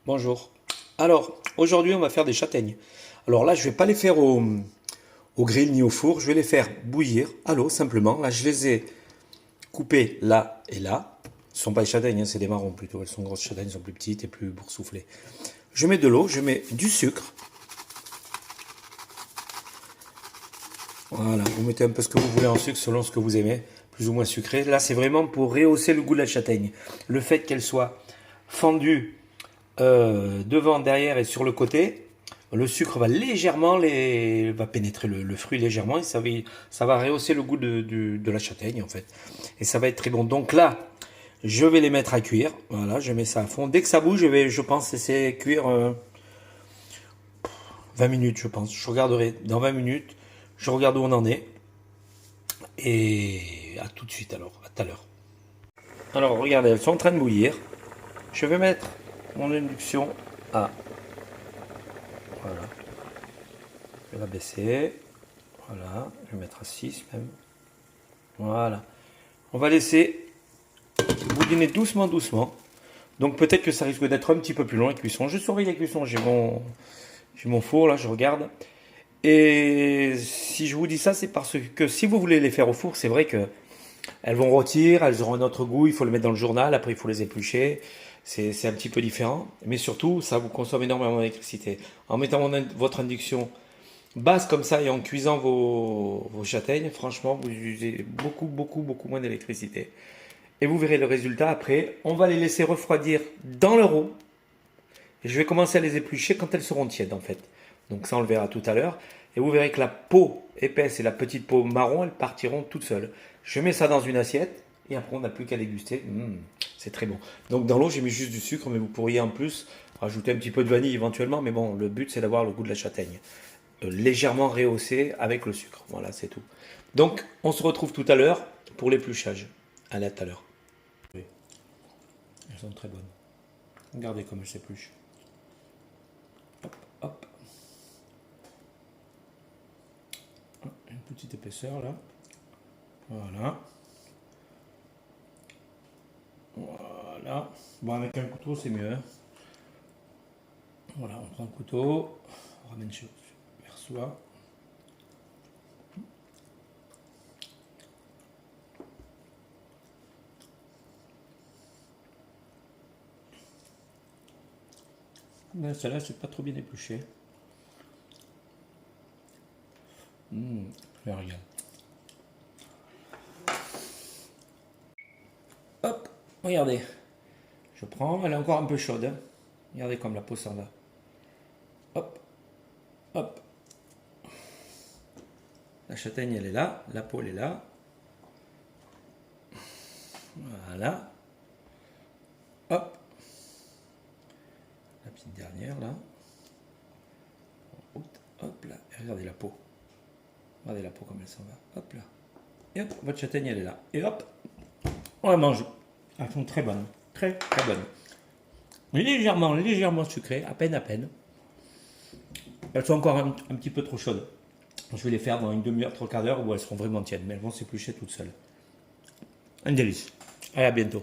Bonjour. Alors, aujourd'hui, on va faire des châtaignes. Alors là, je vais pas les faire au grill ni au four, je vais les faire bouillir à l'eau simplement. Là, je les ai coupées là et là. Ce ne sont pas des châtaignes, hein, c'est des marrons plutôt. Elles sont grosses châtaignes, elles sont plus petites et plus boursouflées. Je mets de l'eau, je mets du sucre. Voilà, vous mettez un peu ce que vous voulez en sucre selon ce que vous aimez, plus ou moins sucré. Là, c'est vraiment pour rehausser le goût de la châtaigne. Le fait qu'elle soit fendue devant, derrière et sur le côté, le sucre va légèrement va pénétrer le fruit légèrement et ça va rehausser le goût de la châtaigne en fait. Et ça va être très bon. Donc là, je vais les mettre à cuire. Voilà, je mets ça à fond. Dès que ça bouge, je pense laisser cuire 20 minutes, je pense. Je regarderai dans 20 minutes. Je regarde où on en est. Et à tout de suite alors, à tout à l'heure. Alors regardez, elles sont en train de bouillir. Je vais mettre mon induction à... Voilà. Je vais la baisser. Voilà. Je vais mettre à 6 même. Voilà. On va laisser boudiner doucement, doucement. Donc peut-être que ça risque d'être un petit peu plus long la cuisson. Je surveille la cuisson. J'ai mon four là, je regarde. Et si je vous dis ça, c'est parce que si vous voulez les faire au four, c'est vrai que elles vont rôtir, elles auront un autre goût, il faut le mettre dans le journal, après il faut les éplucher. C'est un petit peu différent. Mais surtout, ça vous consomme énormément d'électricité. En mettant votre induction basse comme ça et en cuisant vos châtaignes, franchement, vous usez beaucoup, beaucoup, beaucoup moins d'électricité. Et vous verrez le résultat après. On va les laisser refroidir dans leur eau. Et je vais commencer à les éplucher quand elles seront tièdes en fait. Donc ça on le verra tout à l'heure. Et vous verrez que la peau épaisse et la petite peau marron, elles partiront toutes seules. Je mets ça dans une assiette et après on n'a plus qu'à déguster. C'est très bon. Donc dans l'eau j'ai mis juste du sucre, mais vous pourriez en plus rajouter un petit peu de vanille éventuellement. Mais bon, le but c'est d'avoir le goût de la châtaigne. Légèrement rehaussé avec le sucre. Voilà, c'est tout. Donc on se retrouve tout à l'heure pour l'épluchage. Allez, à tout à l'heure. Oui, elles sont très bonnes. Regardez comme elles s'épluchent. Hop, hop. Une petite épaisseur là. Voilà. Voilà. Bon, avec un couteau, c'est mieux. Hein. Voilà, on prend un couteau, on ramène vers soi. Là, celle-là, c'est pas trop bien épluché. Je regarde. Hop, regardez. Je prends, elle est encore un peu chaude. Hein. Regardez comme la peau s'en va. Hop, hop. La châtaigne, elle est là. La peau, elle est là. Voilà. Hop. La petite dernière, là. Hop, là. Et regardez la peau. Regardez la peau comme elle s'en va. Hop, là. Et hop, votre châtaigne, elle est là. Et hop, on la mange. Elles sont très bonnes. Très, très bonnes. Légèrement, légèrement sucrées. À peine, à peine. Elles sont encore un petit peu trop chaudes. Je vais les faire dans une demi-heure, trois quarts d'heure où elles seront vraiment tièdes. Mais elles vont s'éplucher toutes seules. Un délice. Allez, à bientôt.